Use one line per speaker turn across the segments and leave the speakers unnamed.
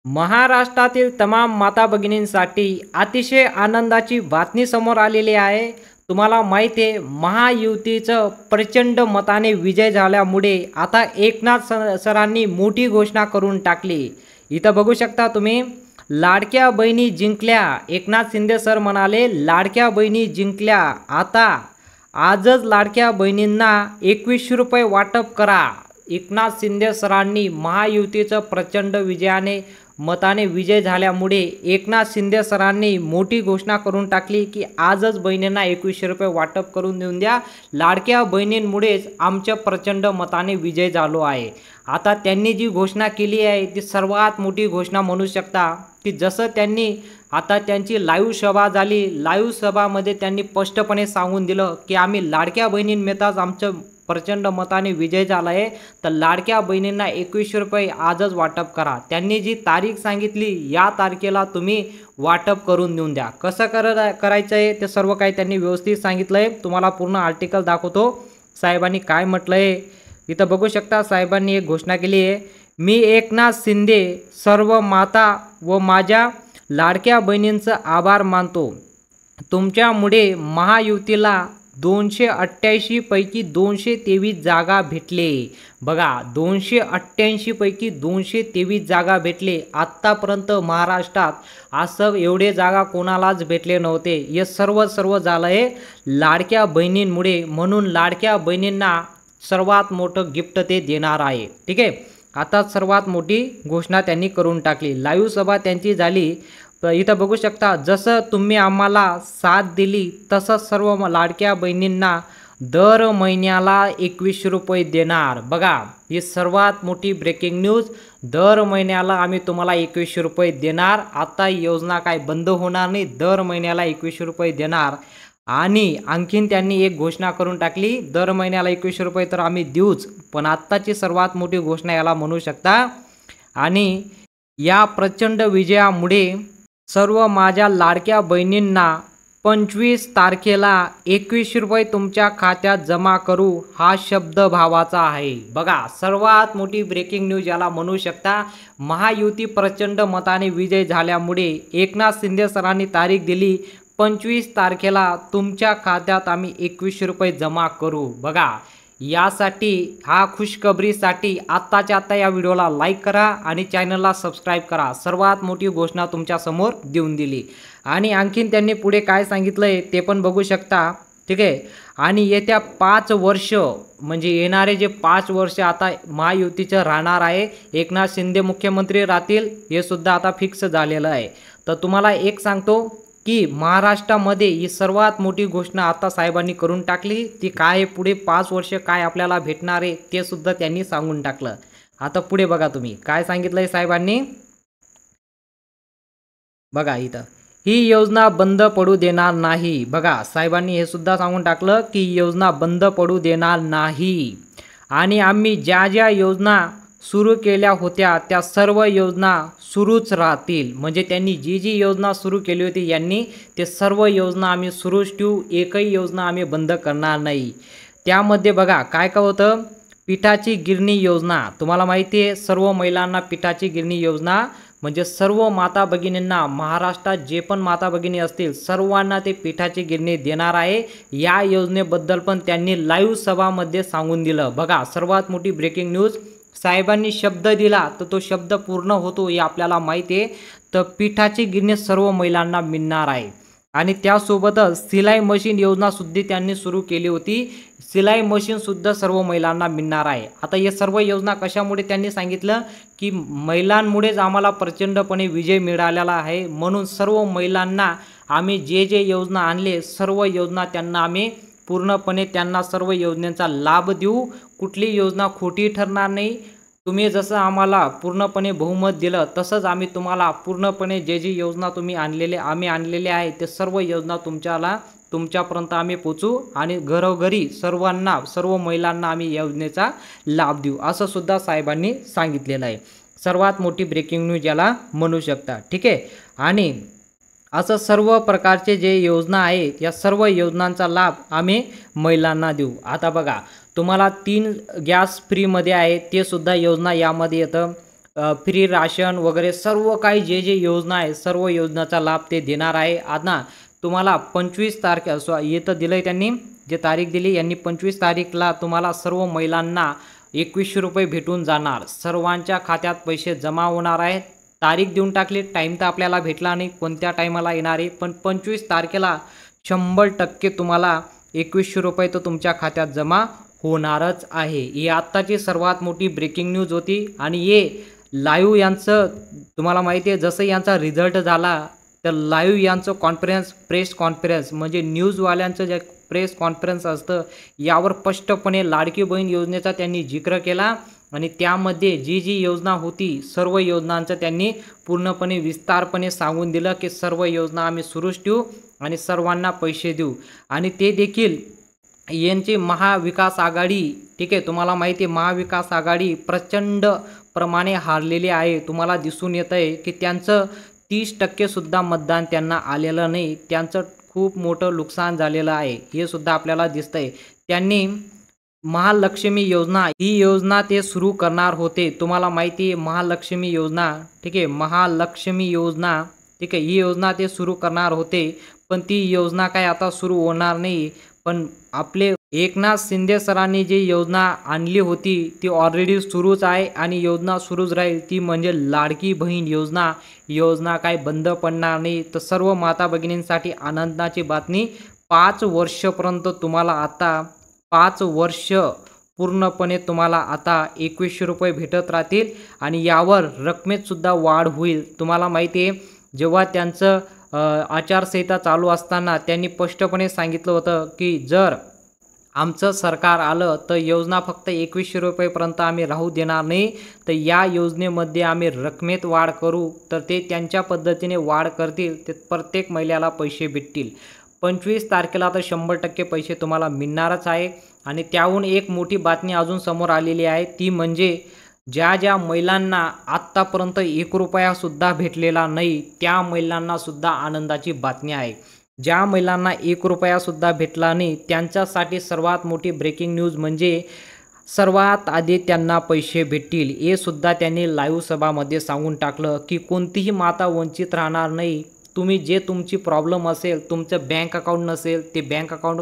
महाराष्ट्रातील तमाम माता भगिनींसाठी अतिशय आनंदाची बातमी समोर आलेली आहे. तुम्हाला माहिती आहे महायुतीचं प्रचंड मताने विजय झाल्यामुळे आता एकनाथ सरांनी मोठी घोषणा करून टाकली. इथं बघू शकता तुम्ही, लाडक्या बहिणी जिंकल्या. एकनाथ शिंदे सर म्हणाले लाडक्या बहिणी जिंकल्या. आता आजच लाडक्या बहिणींना 2100 रुपये वाटप करा. एकनाथ शिंदे सरांनी महायुतीचं प्रचंड विजयाने मताने विजय झाल्यामुळे एकनाथ शिंदे सरांनी मोठी घोषणा करून टाकली की आजच बहिणींना 2100 रुपये वाटप करून देऊन द्या. लाडक्या बहिणींमुळेच आमच्या प्रचंड मताने विजय झालो आहे. आता त्यांनी जी घोषणा केली आहे ती सर्वात मोठी घोषणा म्हणू शकता की जसं त्यांनी आता त्यांची लाईव्ह सभा झाली. लाईव्ह सभामध्ये त्यांनी स्पष्टपणे सांगून दिलं की आम्ही लाडक्या बहिणींमिळताच आमचं प्रचंड मताने विजय झाला आहे, तर लाडक्या बहिणींना 2100 रुपये आजच वाटप करा. त्यांनी जी तारीख सांगितली या तारखेला तुम्ही वाटप करून देऊन द्या. कसं करायचं आहे ते सर्व काही त्यांनी व्यवस्थित सांगितलं आहे. तुम्हाला पूर्ण आर्टिकल दाखवतो साहेबांनी काय म्हटलं आहे. इथं बघू शकता साहेबांनी एक घोषणा केली आहे. मी एकनाथ शिंदे सर्व माता व माझ्या लाडक्या बहिणींचं आभार मानतो. तुमच्यामुळे महायुतीला 288 पैकी 223 जागा भेटले. बघा, 288 पैकी 223 जागा भेटले. आत्तापर्यंत महाराष्ट्रात असं एवढे जागा कोणालाच भेटले नव्हते. हे सर्व झालं आहे लाडक्या बहिणींमुळे. म्हणून लाडक्या बहिणींना सर्वात मोठं गिफ्ट ते देणार आहे. ठीक आहे, आता सर्वात मोठी घोषणा त्यांनी करून टाकली. लाईव्ह सभा त्यांची झाली. इथं बघू शकता, जसं तुम्ही आम्हाला साथ दिली तसं सर्व लाडक्या बहिणींना दर महिन्याला 2100 रुपये देणार. बघा, ही सर्वात मोठी ब्रेकिंग न्यूज. दर महिन्याला आम्ही तुम्हाला 2100 रुपये देणार. आता योजना काय बंद होणार नाही, दर महिन्याला 2100 रुपये देणार. आणि आणखीन त्यांनी एक घोषणा करून टाकली, दर महिन्याला 2100 रुपये तर आम्ही देऊच, पण आत्ताची सर्वात मोठी घोषणा याला म्हणू शकता. आणि या प्रचंड विजयामुळे सर्व माझ्या लाडक्या बहिणींना 25 तारखेला 2100 रुपये तुमच्या खात्यात जमा करू, हा शब्द भावाचा आहे. बघा, सर्वात मोठी ब्रेकिंग न्यूज याला म्हणू शकता. महायुती प्रचंड मताने विजय झाल्यामुळे एकनाथ शिंदे सरांनी तारीख दिली 25 तारखेला तुमच्या खात्यात आम्ही 2100 रुपये जमा करू. बघा, यासाठी हा खुशखबरीसाठी आत्ताच्या आत्ता या व्हिडिओला लाईक करा आणि चॅनलला सबस्क्राईब करा. सर्वात मोठी घोषणा तुमच्या समोर देऊन दिली. आणि आणखीन त्यांनी पुढे काय सांगितलंय ते पण बघू शकता. ठीक आहे, आणि येत्या 5 वर्ष म्हणजे येणारे जे 5 वर्ष आता महायुतीचं राहणार आहे, एकनाथ शिंदे मुख्यमंत्री राहतील, हे सुद्धा आता फिक्स झालेलं आहे. तर तुम्हाला एक सांगतो की महाराष्ट्रामध्ये ही सर्वात मोठी घोषणा आता साहेबांनी करून टाकली. ती काय आहे, पुढे 5 वर्ष काय आपल्याला भेटणार आहे ते सुद्धा त्यांनी सांगून टाकलं. आता पुढे बघा तुम्ही काय सांगितलंय साहेबांनी. बघा, इथं ही योजना बंद पडू देणार नाही. बघा, साहेबांनी हे सुद्धा सांगून टाकलं की योजना बंद पडू देणार नाही. आणि आम्ही ज्या ज्या योजना सुरू केल्या होत्या त्या सर्व योजना सुरूच राहतील. म्हणजे त्यांनी जी जी योजना सुरू केली होती यांनी ते सर्व योजना आम्ही सुरूच ठेवू, एकही योजना आम्ही बंद करणार नाही. त्यामध्ये बघा काय काय होतं, पिठाची गिरणी योजना. तुम्हाला माहिती आहे सर्व महिलांना पिठाची गिरणी योजना म्हणजे सर्व माता भगिनींना महाराष्ट्रात जे पण माता भगिनी असतील सर्वांना ते पिठाची गिरणी देणार आहे. या योजनेबद्दल पण त्यांनी लाईव्ह सभामध्ये सांगून दिलं. बघा, सर्वात मोठी ब्रेकिंग न्यूज. साहेबांनी शब्द दिला तर तो शब्द पूर्ण होतो हे आपल्याला माहिती आहे. तर पिठाची गिरणी सर्व महिलांना मिळणार आहे. आणि त्यासोबतच सिलाई मशीन योजना सुद्धा त्यांनी सुरू केली होती. सिलाई मशीन सुद्धा सर्व महिलांना मिळणार आहे. आता हे सर्व योजना कशामुळे त्यांनी सांगितलं की महिलांमुळेच आम्हाला प्रचंडपणे विजय मिळालेला आहे. म्हणून सर्व महिलांना आम्ही जे जे योजना आणले सर्व योजना त्यांना आम्ही पूर्णपणे त्यांना सर्व योजनेचा लाभ देऊ. कुठली योजना खोटी ठरणार नाही. तुम्ही जसं आम्हाला पूर्णपणे बहुमत दिलं तसंच आम्ही तुम्हाला पूर्णपणे जे जी योजना आम्ही आणलेले आहे ते सर्व योजना तुमच्यापर्यंत आम्ही पोचू आणि घरोघरी सर्व महिलांना आम्ही योजनेचा लाभ देऊ, असं सुद्धा साहेबांनी सांगितलेलं आहे. सर्वात मोठी ब्रेकिंग न्यूज याला म्हणू शकता. ठीक आहे, आणि असं सर्व प्रकारचे जे योजना आहेत या सर्व योजनांचा लाभ आम्ही महिलांना देऊ. आता बघा, तुम्हाला 3 गॅस फ्रीमध्ये आहे ते सुद्धा योजना यामध्ये येतं. फ्री राशन वगैरे सर्व काही जे जे योजना आहे सर्व योजनाचा लाभ ते देणार आहे. आता तुम्हाला 25 तारखे इथं दिलं आहे त्यांनी जे तारीख दिली यांनी 25 तारीखला तुम्हाला सर्व महिलांना 2100 रुपये भेटून जाणार. सर्वांच्या खात्यात पैसे जमा होणार आहेत. तारीख देऊन टाकली, टाईम तर आपल्याला भेटला नाही कोणत्या टाईमाला येणार आहे, पण 25 तारखेला 100% तुम्हाला 2100 रुपये तर तुमच्या खात्यात जमा होणारच आहे. ही आत्ताची सर्वात मोठी ब्रेकिंग न्यूज होती आणि हे लाईव्ह यांचं तुम्हाला माहिती आहे जसं यांचा रिझल्ट झाला तर लाईव्ह यांचं प्रेस कॉन्फरन्स म्हणजे न्यूजवाल्यांचं जे प्रेस कॉन्फरन्स असतं यावर स्पष्टपणे लाडकी बहीण योजनेचा त्यांनी जिक्र केला आणि त्यामध्ये जी जी योजना होती सर्व योजनांचं त्यांनी पूर्णपणे विस्तारपणे सांगून दिलं की सर्व योजना आम्ही सुरूच ठेवू आणि सर्वांना पैसे देऊ. आणि ते देखील यांची महाविकास आघाडी, ठीक आहे, तुम्हाला माहिती आहे महाविकास आघाडी प्रचंड प्रमाणे हारलेली आहे. तुम्हाला दिसून येत आहे की त्यांचं 30% सुद्धा मतदान त्यांना आलेलं नाही. त्यांचं खूप मोठं नुकसान झालेलं आहे हे सुद्धा आपल्याला दिसतंय. त्यांनी महालक्ष्मी योजना ही योजना ते सुरू करणार होते. तुम्हाला माहिती आहे महालक्ष्मी योजना, ठीक आहे, महालक्ष्मी योजना, ठीक आहे, ही योजना ते सुरू करणार होते पण ती योजना काय आता सुरू होणार नाही. पण आपले एकनाथ शिंदे सरांनी जी योजना आणली होती ती ऑलरेडी सुरूच आहे आणि योजना सुरूच राहील. ती म्हणजे लाडकी बहीण योजना काय बंद पडणार नाही. तर सर्व माता भगिनींसाठी आनंदाची बातमी, 5 वर्षपर्यंत तुम्हाला आता 5 वर्ष पूर्णपणे तुम्हाला आता 2100 रुपये भेटत राहतील आणि यावर रकमेत सुद्धा वाढ होईल. तुम्हाला माहिती आहे जेव्हा त्यांचं आचारसंहिता चालू असताना त्यांनी स्पष्टपणे सांगितलं होतं की जर आमचं सरकार आलं तर योजना फक्त 2100 रुपयेपर्यंत आम्ही राहू देणार नाही, तर या योजनेमध्ये आम्ही रकमेत वाढ करू. तर ते त्यांच्या पद्धतीने वाढ करतील, ते प्रत्येक महिलेला पैसे भेटतील. 25 तारखेला तर 100% पैसे तुम्हाला मिळणारच आहे. आणि त्याहून एक मोठी बातमी अजून समोर आलेली आहे ती म्हणजे ज्या महिलांना आत्तापर्यंत 1 रुपयासुद्धा भेटलेला नाही त्या महिलांना सुद्धा आनंदाची बातमी आहे. ज्या महिलांना 1 रुपयासुद्धा भेटला नाही त्यांच्यासाठी सर्वात मोठी ब्रेकिंग न्यूज म्हणजे सर्वात आधी त्यांना पैसे भेटतील. हे सुद्धा त्यांनी लाईव्ह सभामध्ये सांगून टाकलं की कोणतीही माता वंचित राहणार नाही. तुम्ही तुमची प्रॉब्लेम असेल, तुमचं बँक अकाउंट नसेल ते बँक अकाउंट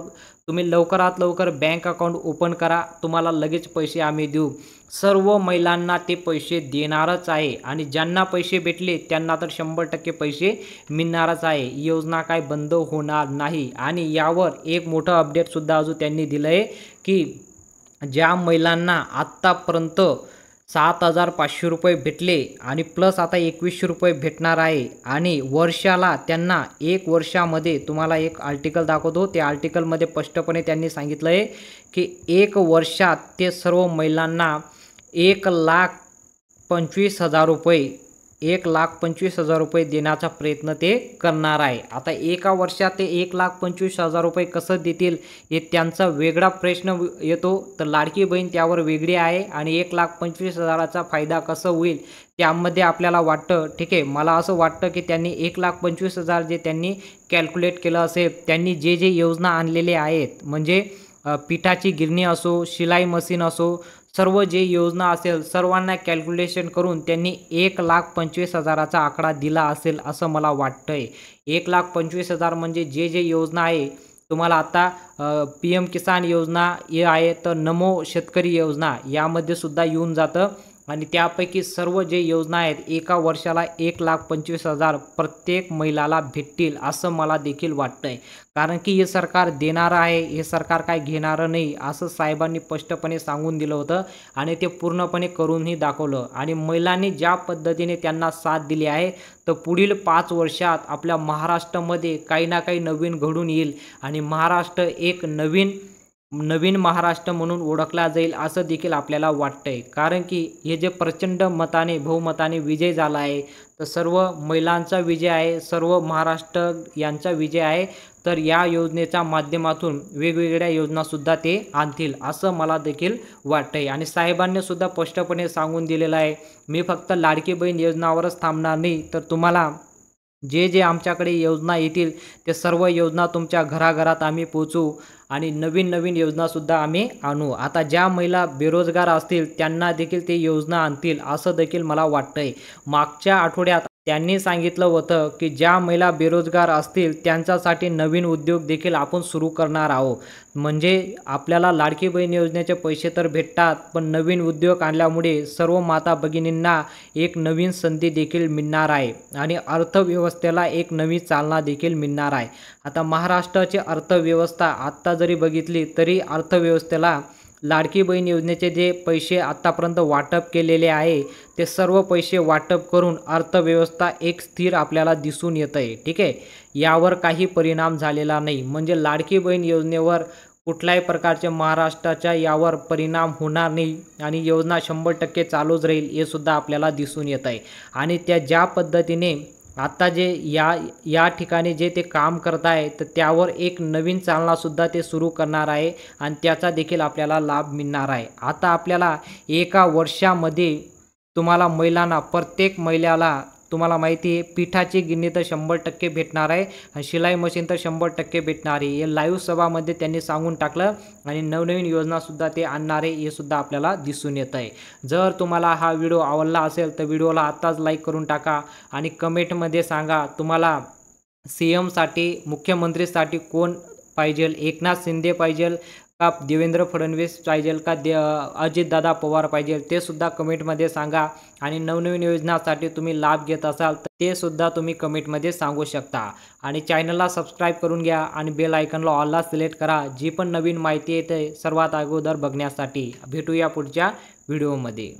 तुम्ही लवकरात लवकर बँक अकाउंट ओपन करा, तुम्हाला लगेच पैसे आम्ही देऊ. सर्व महिलांना ते पैसे देणारच आहे आणि ज्यांना पैसे भेटले त्यांना तर 100% पैसे मिळणारच आहे. योजना काय बंद होणार नाही. आणि यावर एक मोठं अपडेटसुद्धा अजून त्यांनी दिलं आहे की ज्या महिलांना आत्तापर्यंत 7,500 रुपये भेटले आणि प्लस आता 2100 रुपये भेटणार आहे आणि वर्षाला त्यांना 1 वर्षामध्ये तुम्हाला एक आर्टिकल दाखवतो. त्या आर्टिकलमध्ये स्पष्टपणे त्यांनी सांगितलं आहे की 1 वर्षात ते सर्व महिलांना 1,25,000 रुपये 1,25,000 रुपये देण्याचा प्रयत्न ते करणार आहे. आता एका वर्षात ते 1,25,000 रुपये कसं देतील हे त्यांचा वेगळा प्रश्न येतो. तर लाडकी बहीण त्यावर वेगळी आहे आणि 1,25,000चा फायदा कसं होईल त्यामध्ये आपल्याला वाटतं, ठीक आहे, मला असं वाटतं की त्यांनी 1,25,000 जे त्यांनी कॅल्क्युलेट केलं असेल, त्यांनी जे योजना आणलेले आहेत म्हणजे पिठाची गिरणी असो, शिलाई मशीन असो, सर्व जे योजना असेल सर्वांना कॅल्क्युलेशन करून त्यांनी 1,25,000चा आकडा दिला असेल असं मला वाटतंय. 1,25,000 म्हणजे जे योजना आहे तुम्हाला आता PM किसान योजना हे आहे, तर नमो शेतकरी योजना यामध्ये सुद्धा येऊन जातं आणि त्यापैकी सर्व जे योजना आहेत एका वर्षाला 1,25,000 प्रत्येक महिलाला भेटतील असं मला देखील वाटतंय. कारण की हे सरकार देणारं आहे, हे सरकार काय घेणारं नाही असं साहेबांनी स्पष्टपणे सांगून दिलं होतं आणि ते पूर्णपणे करूनही दाखवलं. आणि महिलांनी ज्या पद्धतीने त्यांना साथ दिली आहे तर पुढील 5 वर्षात आपल्या महाराष्ट्रामध्ये काही ना काही नवीन घडून येईल आणि महाराष्ट्र एक नवीन महाराष्ट्र म्हणून ओळखला जाईल असं देखील आपल्याला वाटतंय. कारण की हे जे प्रचंड बहुमताने विजय झाला आहे तर सर्व महिलांचा विजय आहे, सर्व महाराष्ट्र यांचा विजय आहे. तर या योजनेच्या माध्यमातून वेगवेगळ्या योजनासुद्धा ते आणतील असं मला देखील वाटतंय. आणि साहेबांनी सुद्धा स्पष्टपणे सांगून दिलेलं आहे मी फक्त लाडकी बहीण योजनावरच थांबणार नाही, तर तुम्हाला जे आमच्याकडे योजना येतील ते सर्व योजना तुमच्या घराघरात आम्ही पोहोचवू आणि नवीन नवीन योजनासुद्धा आम्ही आणू. आता ज्या महिला बेरोजगार असतील त्यांना देखील ते योजना आणतील असं देखील मला वाटतंय. मागच्या आठवड्यात त्यांनी सांगितलं होतं की ज्या महिला बेरोजगार असतील त्यांच्यासाठी नवीन उद्योग देखील आपण सुरू करणार आहोत. म्हणजे आपल्याला लाडकी बहीण योजनेचे पैसे तर भेटतात, पण नवीन उद्योग आणल्यामुळे सर्व माता भगिनींना एक नवीन संधी देखील मिळणार आहे आणि अर्थव्यवस्थेला एक नवी चालना देखील मिळणार आहे. आता महाराष्ट्राची अर्थव्यवस्था आत्ता जरी बघितली तरी अर्थव्यवस्थेला लाडकी बहीण योजनेचे जे पैसे आत्तापर्यंत वाटप केलेले आहे ते सर्व पैसे वाटप करून अर्थव्यवस्था एक स्थिर आपल्याला दिसून येत आहे. ठीक आहे, यावर काही परिणाम झालेला नाही. म्हणजे लाडकी बहीण योजनेवर कुठल्याही प्रकारचे महाराष्ट्राच्या यावर परिणाम होणार नाही आणि योजना 100% चालूच राहील हे सुद्धा आपल्याला दिसून येत आहे. आणि त्या ज्या पद्धतीने आता जे या ठिकाणी जे ते काम करत आहे तर त्यावर एक नवीन चालनासुद्धा ते सुरू करणार आहे आणि त्याचा देखील आपल्याला लाभ मिळणार आहे. आता आपल्याला एका वर्षामध्ये तुम्हाला महिलांना प्रत्येक महिलाला तुम्हाला माहिती आहे पिठाची गिरणी तर 100% भेटणार आहे आणि शिलाई मशीन तर 100% भेटणार आहे. हे लाईव्ह सभामध्ये त्यांनी सांगून टाकलं आणि नवनवीन योजनासुद्धा ते आणणार आहे हे सुद्धा आपल्याला दिसून येत आहे. जर तुम्हाला हा व्हिडिओ आवडला असेल तर व्हिडिओला आत्ताच लाईक करून टाका आणि कमेंटमध्ये सांगा तुम्हाला CMसाठी मुख्यमंत्रीसाठी कोण पाहिजे, एकनाथ शिंदे पाहिजे का देवेंद्र फडणवीस पाहिजे का अजितदादा पवार पाहिजे ते सुद्धा कमेंटमध्ये सांगा. आणि नवनवीन योजनासाठी तुम्ही लाभ घेत असाल तर ते सुद्धा तुम्ही कमेंटमध्ये सांगू शकता. आणि चॅनलला सबस्क्राईब करून घ्या आणि बेल आयकॉनला ऑलला सिलेक्ट करा. जी पण नवीन माहिती येते सर्वात अगोदर बघण्यासाठी. भेटूया पुढच्या व्हिडिओमध्ये.